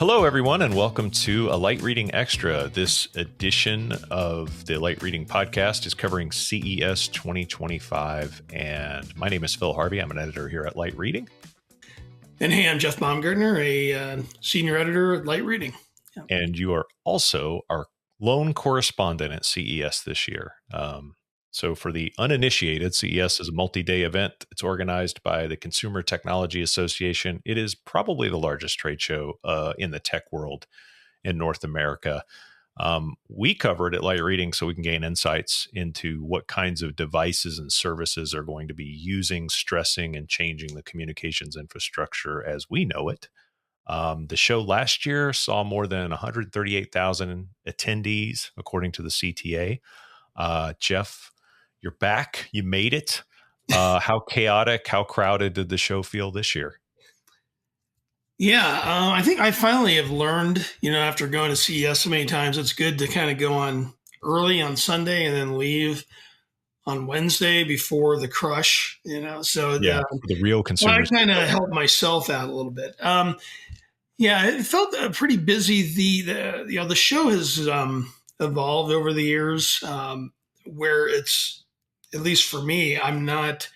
Hello, everyone, and welcome to A Light Reading Extra. This edition of the Light Reading Podcast is covering CES 2025, and my name is Phil Harvey. I'm an editor here at Light Reading. And hey, I'm Jeff Baumgartner, a senior editor at Light Reading. Yeah. And you are also our lone correspondent at CES this year. So for the uninitiated, CES is a multi-day event. It's organized by the Consumer Technology Association. It is probably the largest trade show in the tech world in North America. We cover it at Light Reading so we can gain insights into what kinds of devices and services are going to be using, stressing, and changing the communications infrastructure as we know it. The show last year saw more than 138,000 attendees, according to the CTA. Jeff, you're back. You made it. How chaotic, how crowded did the show feel this year? Yeah, I think I finally have learned, after going to CES so many times, it's good to kind of go on early on Sunday and then leave on Wednesday before the crush, So the real consumers. I kind of helped myself out a little bit. It felt pretty busy. The show has evolved over the years, where it's, at least for me, I'm not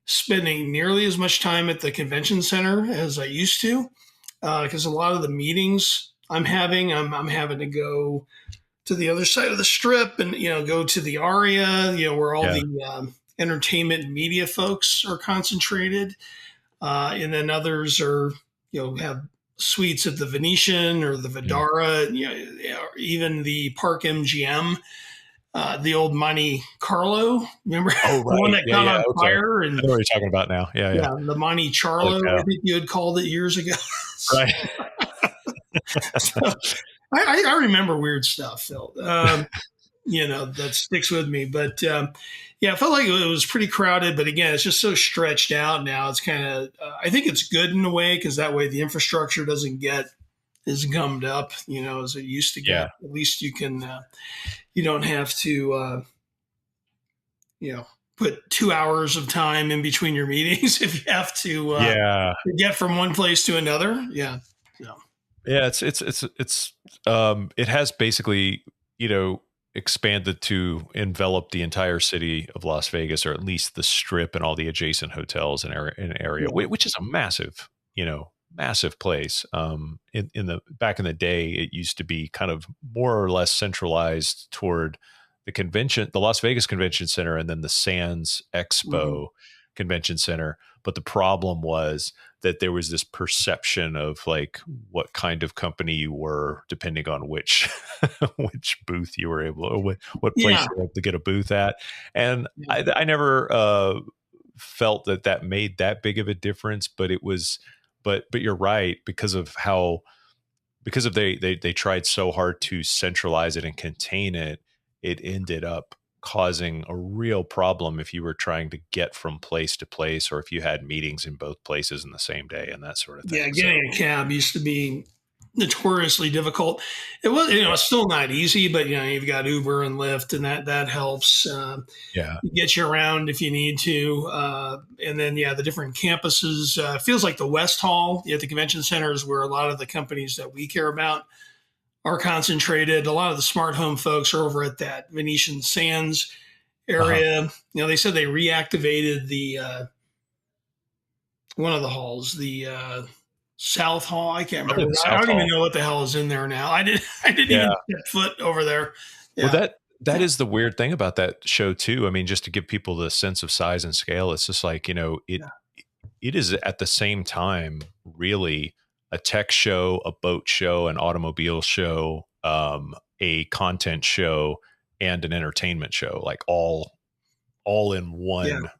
spending nearly as much time at the convention center as I used to, because a lot of the meetings I'm having to go to the other side of the strip and, go to the Aria, where all the entertainment and media folks are concentrated. And then others are, have suites at the Venetian or the Vdara, or even the Park MGM. The old Monte Carlo, remember? Oh, right. The one that got on fire? And I know what you're talking about now. Yeah. The Monte Carlo, I think you had called it years ago. Right. So, I remember weird stuff, Phil. That sticks with me. But it felt like it was pretty crowded. But again, it's just so stretched out now. It's kind of, I think it's good in a way, because that way the infrastructure doesn't get as gummed up, as it used to get. Yeah. At least you can, you don't have to, put 2 hours of time in between your meetings if you have to get from one place to another. Yeah. Yeah. It has basically, expanded to envelop the entire city of Las Vegas, or at least the Strip and all the adjacent hotels and area, which is a massive place. Back in the day, it used to be kind of more or less centralized toward the Las Vegas Convention Center, and then the Sands Expo Convention Center. But the problem was that there was this perception of like what kind of company you were, depending on which booth you were able, or what place you were able to get a booth at. And I never felt that made that big of a difference, but it was. But you're right, because they tried so hard to centralize it and contain it, it ended up causing a real problem if you were trying to get from place to place, or if you had meetings in both places in the same day and that sort of thing. Yeah, getting a cab used to be notoriously difficult. It was, it's still not easy, but you've got Uber and Lyft, and that helps. Get you around if you need to. And then the different campuses. Feels like the West Hall at the convention center is where a lot of the companies that we care about are concentrated. A lot of the smart home folks are over at that Venetian Sands area. They said they reactivated the one of the halls, the South Hall. I can't remember. I don't even know what the hell is in there now. I didn't even set foot over there. Yeah. Well, that is the weird thing about that show too. I mean, just to give people the sense of size and scale, it's just like, it is at the same time really a tech show, a boat show, an automobile show, a content show, and an entertainment show, like all in one,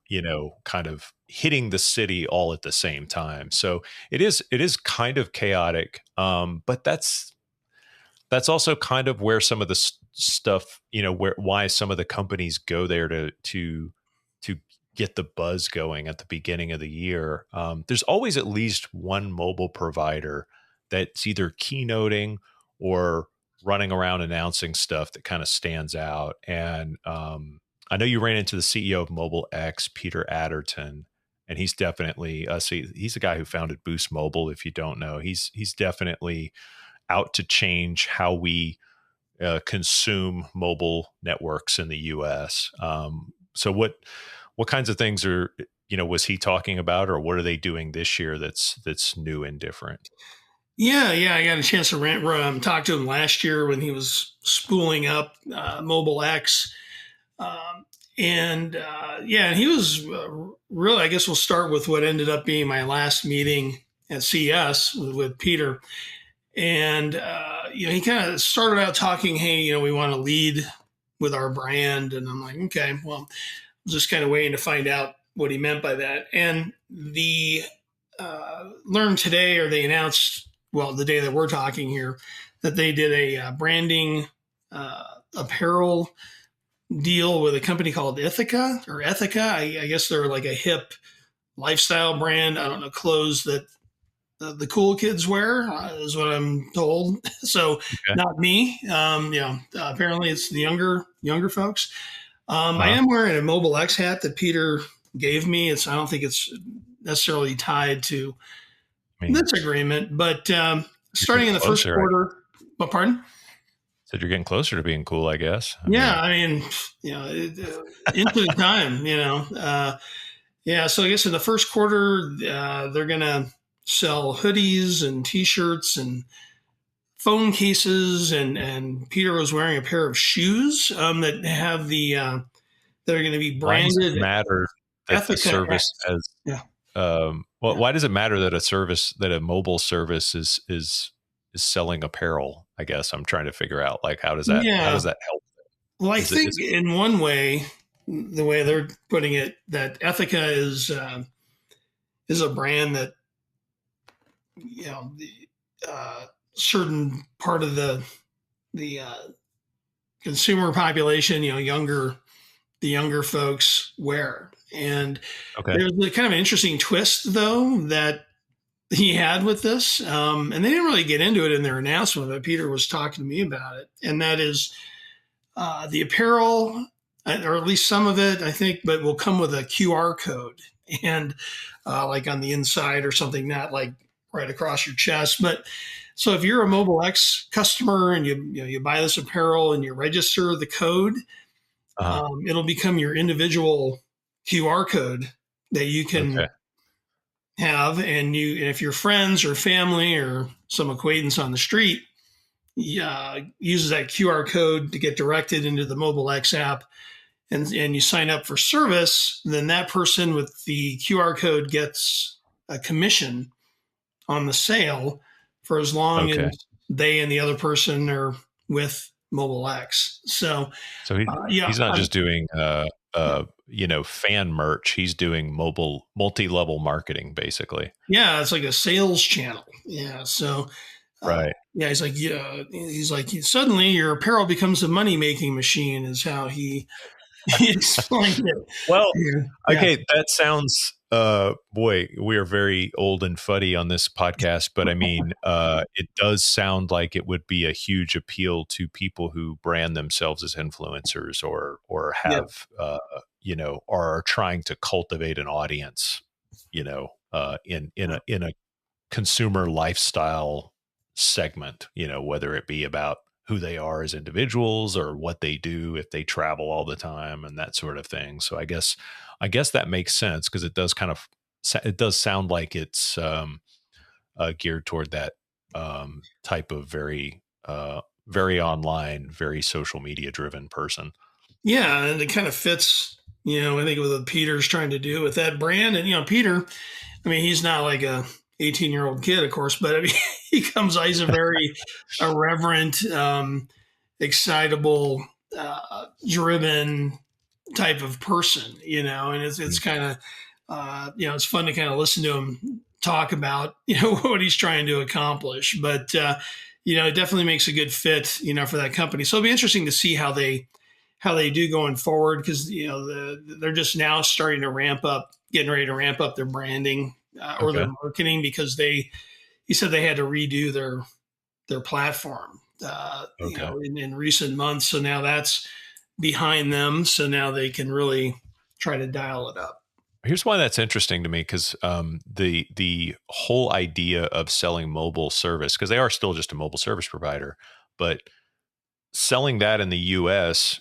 kind of hitting the city all at the same time. So it is kind of chaotic. But that's also kind of where some of the stuff, why some of the companies go there to get the buzz going at the beginning of the year. There's always at least one mobile provider that's either keynoting or running around announcing stuff that kind of stands out. And I know you ran into the CEO of MobileX, Peter Adderton, and he's definitely he's the guy who founded Boost Mobile. If you don't know, he's definitely out to change how we consume mobile networks in the U.S. So what kinds of things are was he talking about, or what are they doing this year that's new and different? Yeah. I got a chance to talk to him last year when he was spooling up MobileX. And he was really, I guess we'll start with what ended up being my last meeting at CES with Peter. And, he kind of started out talking, hey, we want to lead with our brand. And I'm like, okay, well, just kind of waiting to find out what he meant by that. And learned today, or they announced, well, the day that we're talking here, that they did a branding apparel deal with a company called Ethica. I guess they're like a hip lifestyle brand. I don't know, clothes that the cool kids wear, is what I'm told. So Okay. not me. Apparently it's the younger folks. I Uh-huh. am wearing a MobileX hat that Peter gave me. I don't think it's necessarily tied to I mean, this agreement, but you're starting getting in the first closer. I quarter. But pardon? said you're getting closer to being cool, I guess. I Yeah, mean, I mean, into the time, Yeah, so I guess in the first quarter, they're going to sell hoodies and T-shirts and phone cases, and Peter was wearing a pair of shoes that have that are going to be why does it branded matter that the Ethica service X. has Yeah, well, yeah, why does it matter that a mobile service is selling apparel? I guess I'm trying to figure out, like, how yeah. does that help? Well, I Is it think is in one way, the way they're putting it, that Ethica is a brand that the certain part of the consumer population, the younger folks wear. And okay? there's a kind of an interesting twist, though, that he had with this. And they didn't really get into it in their announcement, but Peter was talking to me about it. And that is the apparel, or at least some of it, I think, but will come with a QR code and like on the inside or something, not like right across your chest. But so if you're a MobileX customer and you buy this apparel and you register the code, Uh-huh. it'll become your individual QR code that you Okay. can have. And if your friends or family or some acquaintance on the street uses that QR code to get directed into the MobileX app, and you sign up for service, then that person with the QR code gets a commission on the sale for as long Okay. as they and the other person are with MobileX. So, So he's not just doing fan merch. He's doing multi-level marketing, basically. yeah, it's like a sales channel. Yeah. So, Right. yeah, he's like, suddenly your apparel becomes a money making machine, is how he explained it. Well, Yeah. okay, that sounds boy, we are very old and fuddy on this podcast, but I mean, it does sound like it would be a huge appeal to people who brand themselves as influencers, or Yeah. have are trying to cultivate an audience, in a consumer lifestyle segment, whether it be about who they are as individuals or what they do if they travel all the time and that sort of thing. So I guess that makes sense, because it does sound like it's geared toward that type of very online, very social media driven person. Yeah, and it kind of fits, I think what Peter's trying to do with that brand. And Peter, I mean, he's not like a 18-year-old kid, of course, but I mean, he's a very irreverent, excitable, driven type of person, and it's Mm. kind of, it's fun to kind of listen to him talk about, what he's trying to accomplish. But, it definitely makes a good fit, for that company. So it'll be interesting to see how they do going forward, because they're just now starting to getting ready to ramp up their branding or their Okay. marketing, because he said they had to redo their platform, Okay. in recent months. So now that's behind them. So now they can really try to dial it up. Here's why that's interesting to me, because the whole idea of selling mobile service, because they are still just a mobile service provider, but selling that in the US,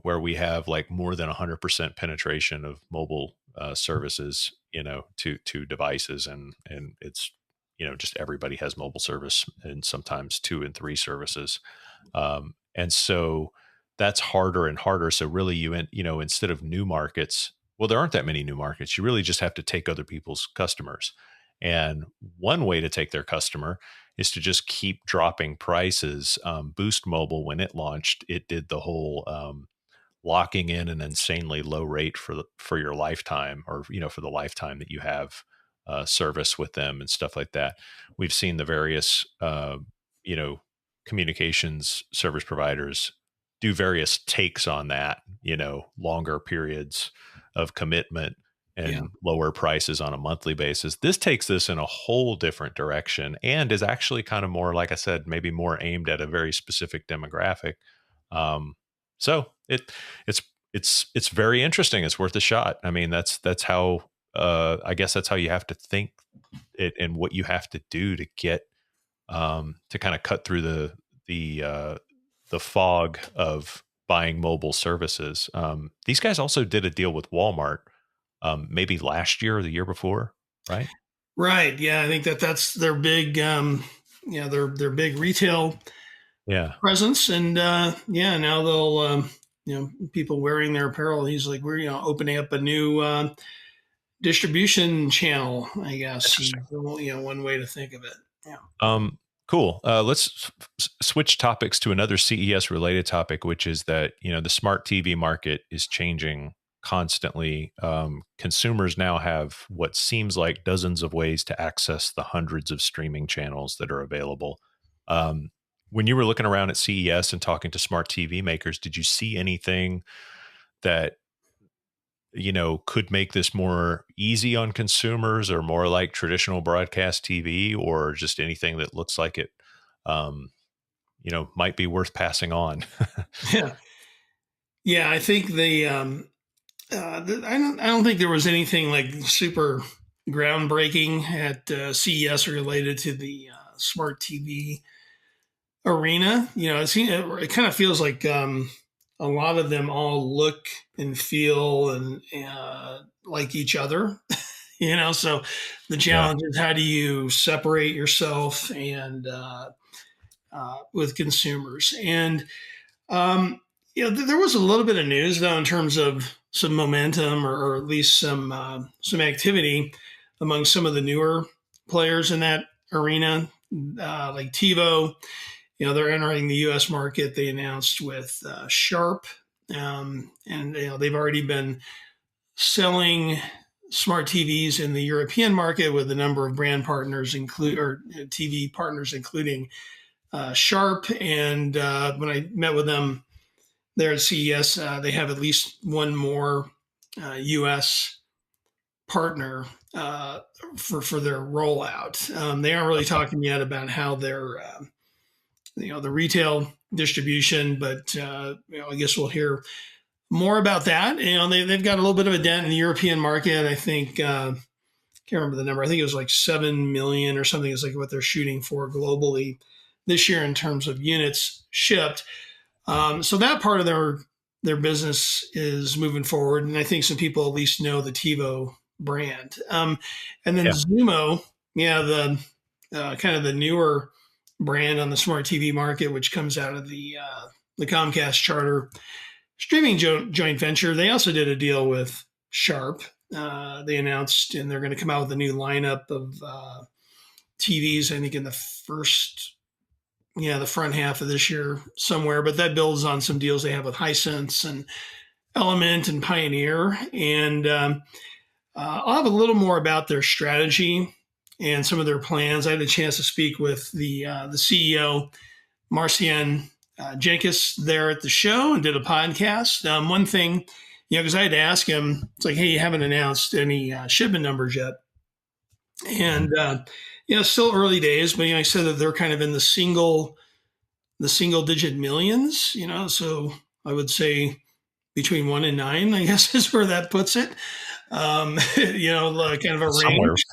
where we have like more than 100% penetration of mobile services, to devices, and it's just everybody has mobile service, and sometimes two and three services, and so that's harder and harder. So really, instead of new markets, well, there aren't that many new markets. You really just have to take other people's customers, and one way to take their customer is to just keep dropping prices. Boost Mobile, when it launched, it did the whole locking in an insanely low rate for your lifetime, or for the lifetime that you have service with them and stuff like that. We've seen the various you know communications service providers do various takes on that, longer periods of commitment Yeah. and lower prices on a monthly basis. This takes this in a whole different direction and is actually kind of more, like I said, maybe more aimed at a very specific demographic. So it's it's very interesting. It's worth a shot. I mean, that's how I guess that's how you have to think it, and what you have to do to get to kind of cut through the fog of buying mobile services. These guys also did a deal with Walmart, maybe last year or the year before, right? Right. Yeah. I think that's their big, their big retail Yeah, presence. And yeah, now they'll, people wearing their apparel. He's like, we're, opening up a new distribution channel, I guess. interesting. One way to think of it. Yeah. Cool. Let's switch topics to another CES related topic, which is that the smart TV market is changing constantly. Consumers now have what seems like dozens of ways to access the hundreds of streaming channels that are available. Um, when you were looking around at CES and talking to smart TV makers, did you see anything that could make this more easy on consumers, or more like traditional broadcast TV, or just anything that looks like it, um, might be worth passing on? Yeah. Yeah. I think I don't think there was anything like super groundbreaking at CES related to the smart TV arena. It kind of feels like a lot of them all look and feel and like each other. So the Yeah. challenge is, how do you separate yourself and with consumers? And there was a little bit of news though in terms of some momentum, or at least some activity among some of the newer players in that arena, like TiVo. They're entering the U.S. market. They announced with Sharp, and they've already been selling smart TVs in the European market with a number of brand partners, TV partners, including Sharp. And when I met with them there at CES, they have at least one more U.S. partner for their rollout. They aren't really Okay. talking yet about how their the retail distribution, but I guess we'll hear more about that. They've got a little bit of a dent in the European market. I think can't remember the number. I think it was like 7 million or something is like what they're shooting for globally this year in terms of units shipped. So that part of their business is moving forward, and I think some people at least know the TiVo brand. And then Yeah. Zumo, yeah, the kind of the newer brand on the smart TV market, which comes out of the Comcast Charter streaming joint venture. They also did a deal with Sharp. They announced, and they're going to come out with a new lineup of TVs. I think in the front half of this year somewhere. But that builds on some deals they have with Hisense and Element and Pioneer. And I'll have a little more about their strategy and some of their plans. I had a chance to speak with the CEO, Marcian Jenkins, there at the show, and did a podcast. One thing, because I had to ask him, it's like, hey, you haven't announced any shipment numbers yet. Mhm. And, still early days, but, I said that they're kind of in the single digit millions, so I would say between 1 and 9, I guess, is where that puts it. kind of a somewhere. range.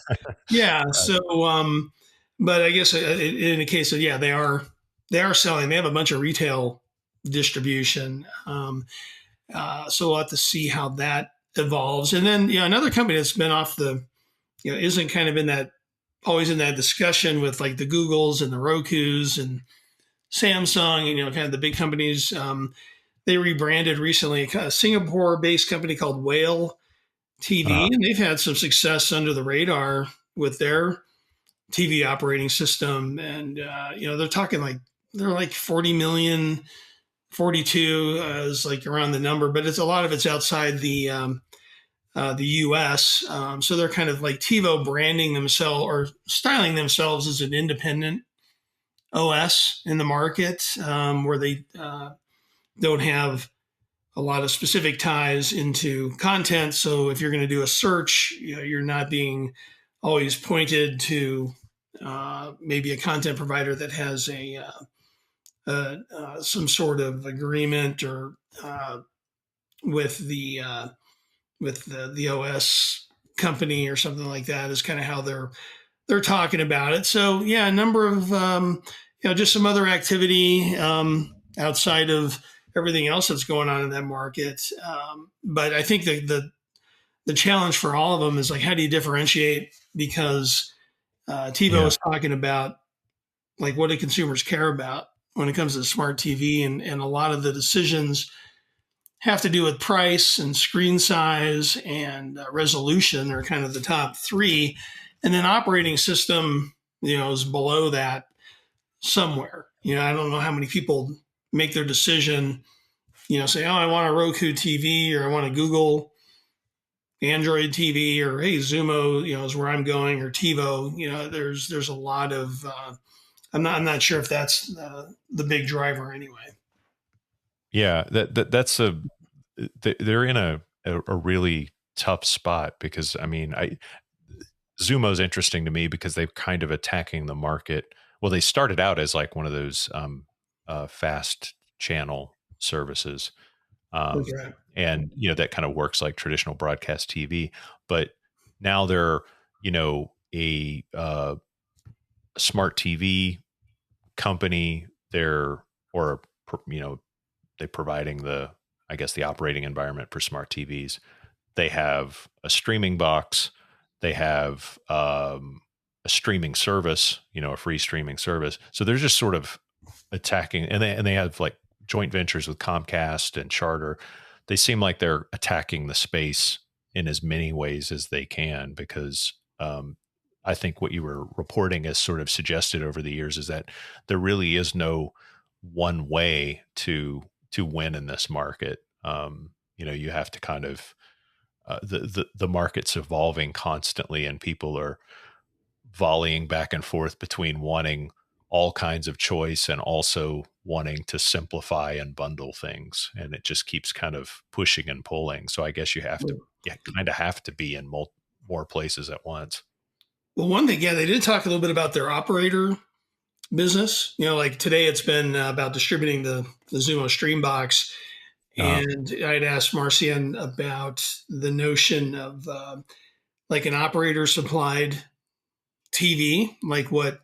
Yeah. So, but I guess in the case of, yeah, they are selling. They have a bunch of retail distribution. So we'll have to see how that evolves. And then, another company that's been off the, isn't kind of in that, always in that discussion with like the Googles and the Rokus and Samsung and, kind of the big companies. They rebranded recently a Singapore-based company called Whale TV, Uh, and they've had some success under the radar with their TV operating system. And they're talking like they're like 40 million, 42 is like around the number, but it's a lot of it's outside the U.S. So they're kind of like TiVo branding themselves or styling themselves as an independent OS in the market, where they don't have a lot of specific ties into content. So if you're going to do a search, you're not being always pointed to maybe a content provider that has some sort of agreement or with the OS company or something like that is kind of how they're talking about it. So yeah, a number of just some other activity outside of everything else that's going on in that market. But I think the challenge for all of them is like, how do you differentiate? Because TiVo yeah. is talking about like, what do consumers care about when it comes to smart TV, and a lot of the decisions have to do with price and screen size and resolution are kind of the top three. And then operating system, is below that somewhere. I don't know how many people make their decision, say, oh, I want a Roku TV or I want a Google Android TV, or hey, Zumo, is where I'm going, or TiVo. There's a lot of I'm not sure if that's the big driver anyway. Yeah, that's they're in a really tough spot because I mean, Zumo's interesting to me because they're kind of attacking the market. Well, they started out as like one of those fast channel services, um, Okay. and that kind of works like traditional broadcast TV. But now they're a smart TV company. They're or they're providing I guess the operating environment for smart TVs. They have a streaming box. They have a streaming service, a free streaming service. So they're just sort of attacking, and they have like joint ventures with Comcast and Charter. They seem like they're attacking the space in as many ways as they can because I think what you were reporting has sort of suggested over the years is that there really is no one way to win in this market. You have to kind of the market's evolving constantly, and people are volleying back and forth between wanting all kinds of choice and also wanting to simplify and bundle things, and it just keeps kind of pushing and pulling. So I guess you kind of have to be in more places at once. Well, one thing, yeah, they did talk a little bit about their operator business. Like today, it's been about distributing the Zumo Streambox, Uh, and I'd asked Marcian about the notion of like an operator supplied TV, like what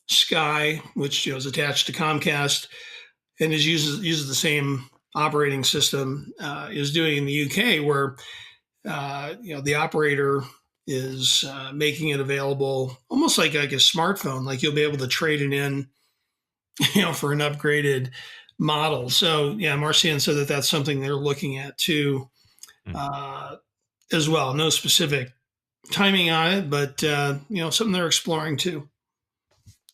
Sky, which is attached to Comcast and uses the same operating system, is doing in the UK, where the operator is making it available almost like a smartphone. Like you'll be able to trade it in, for an upgraded model. So yeah, Marcian said that that's something they're looking at too, mm, uh, as well. No specific timing on it, but something they're exploring too.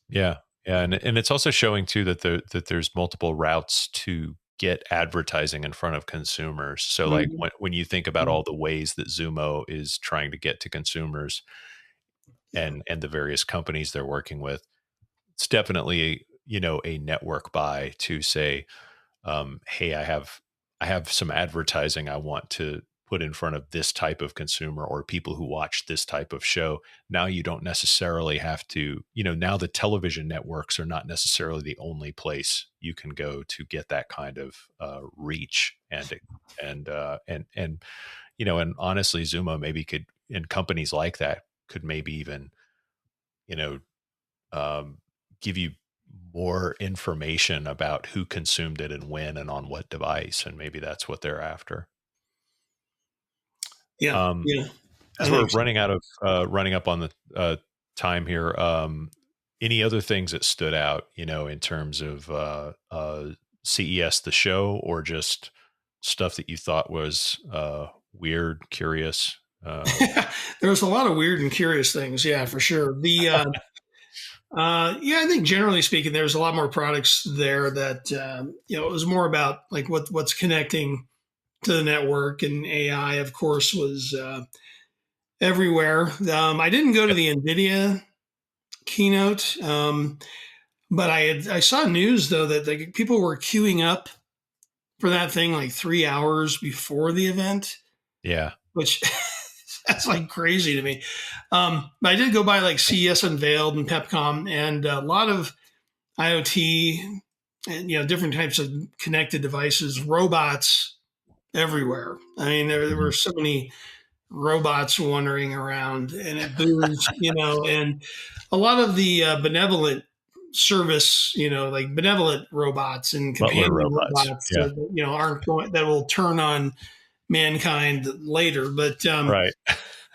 yeah, yeah, and it's also showing too that there's multiple routes to get advertising in front of consumers. So like Mhm. when you think about all the ways that Zumo is trying to get to consumers Yeah. and the various companies they're working with, it's definitely a network buy to say, hey, I have some advertising I want to put in front of this type of consumer or people who watch this type of show. Now you don't necessarily have to, now the television networks are not necessarily the only place you can go to get that kind of reach and and honestly, Zuma maybe could, and companies like that could maybe even, you know, um, give you more information about who consumed it and when and on what device, and maybe that's what they're after. Yeah, Um, yeah, I as we're think so. running out of running up on the time here, any other things that stood out, in terms of CES, the show, or just stuff that you thought was weird, curious? There was a lot of weird and curious things. Yeah, for sure. Yeah, I think generally speaking, there's a lot more products there that it was more about like what's connecting to the network, and AI, of course, was everywhere. I didn't go to Yep. the Nvidia keynote, but I saw news though that like, people were queuing up for that thing like 3 hours before the event, Yeah. which that's like crazy to me. But I did go by like CES Unveiled and PepCom, and a lot of IoT and different types of connected devices, robots everywhere. I mean, there were Mhm. so many robots wandering around and at booths, and a lot of the benevolent service, like benevolent robots and Butler companion robots. robots Yeah. that, aren't going, that will turn on mankind later. But Right.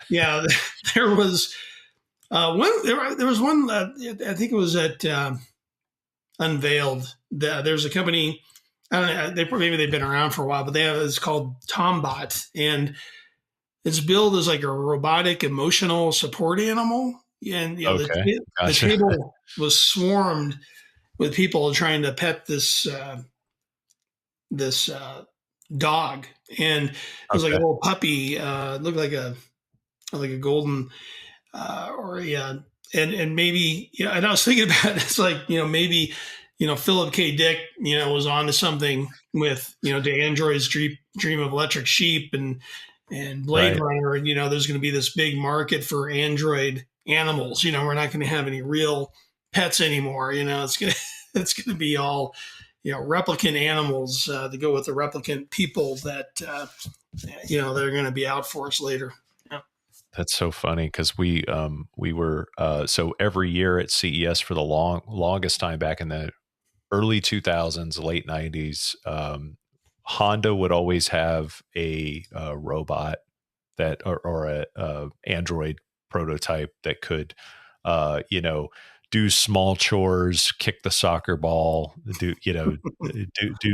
yeah, there was there was one, I think it was at Unveiled. There's a company, I don't know, maybe they've been around for a while, but it's called Tombot, and it's billed as like a robotic emotional support animal. And Okay. the Gotcha. table was swarmed with people trying to pet this dog, and it was like a Okay. little puppy. It looked like a golden or yeah, and maybe and I was thinking about it, it's like maybe Philip K. Dick was on to something with the androids dream of electric sheep and Blade Right. Runner, and there's going to be this big market for android animals. We're not going to have any real pets anymore. It's gonna it's gonna be all replicant animals to go with the replicant people that they're going to be out for us later. Yeah. That's so funny because we were so every year at CES for the longest time back in the early 2000s, late 90s, Honda would always have a robot that, or a Android prototype that could, you know, do small chores, kick the soccer ball, do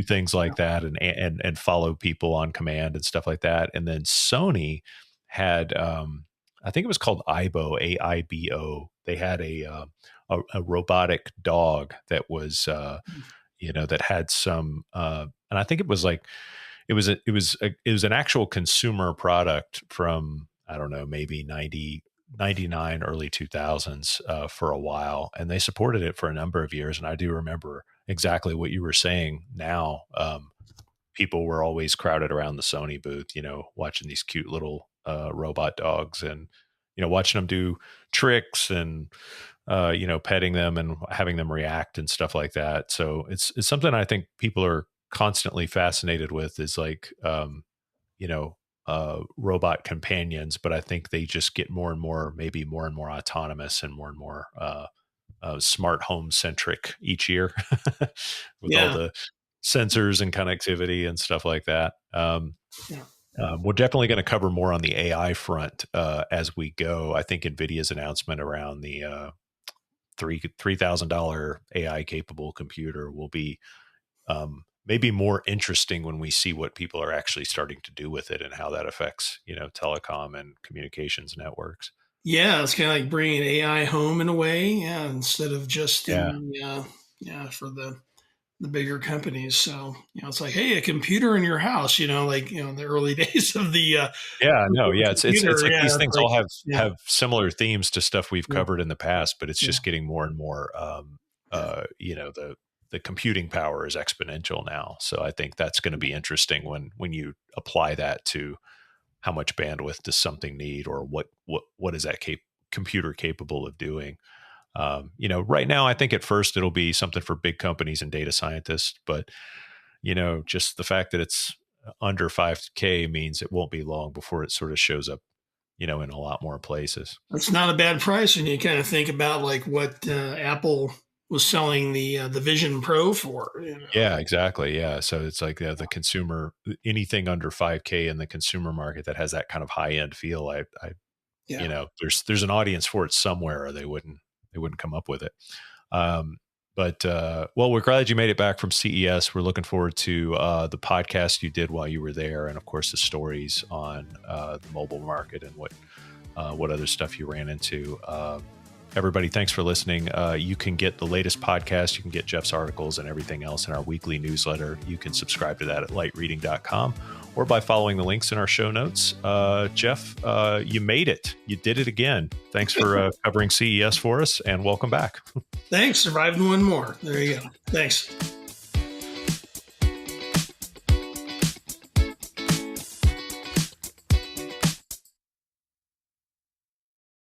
things like that, and follow people on command and stuff like that. And then Sony had, I think it was called Aibo, AIBO. They had a robotic dog that was that had some and I think it was like it was an actual consumer product from, I don't know, maybe 99, early 2000s, for a while, and they supported it for a number of years. And I do remember exactly what you were saying now. People were always crowded around the Sony booth, watching these cute little robot dogs, and watching them do tricks, and petting them and having them react and stuff like that. So it's something I think people are constantly fascinated with, is like, you know, robot companions, but I think they just get more and more, maybe more and more autonomous, and more smart home centric each year with all Yeah. the sensors and connectivity and stuff like that. Yeah. We're definitely going to cover more on the AI front as we go. I think NVIDIA's announcement around the $3,000 AI capable computer will be maybe more interesting when we see what people are actually starting to do with it and how that affects telecom and communications networks. Yeah, it's kind of like bringing AI home in a way, yeah, instead of just Yeah, in yeah, for the bigger companies. So it's like, hey, a computer in your house, like in the early days of the yeah, no, personal yeah. It's computer. like Yeah, these it's things like all have yeah, have similar themes to stuff we've yeah, covered in the past, but it's yeah, just getting more and more. yeah, The computing power is exponential now, so I think that's going to be interesting when you apply that to how much bandwidth does something need, or what is that computer capable of doing. Right now, I think at first it'll be something for big companies and data scientists, but just the fact that it's under 5K means it won't be long before it sort of shows up, in a lot more places. That's not a bad price when you kind of think about like what Apple was selling the Vision Pro for. Yeah, exactly. Yeah. So it's like the consumer, anything under 5K in the consumer market that has that kind of high end feel. Yeah. There's an audience for it somewhere, or they wouldn't come up with it. But well, we're glad you made it back from CES. We're looking forward to the podcast you did while you were there, and of course the stories on the mobile market and what other stuff you ran into. Everybody, thanks for listening. You can get the latest podcast. You can get Jeff's articles and everything else in our weekly newsletter. You can subscribe to that at lightreading.com or by following the links in our show notes. Jeff, you made it. You did it again. Thanks for covering CES for us, and welcome back. Thanks. Surviving one more. There you go. Thanks.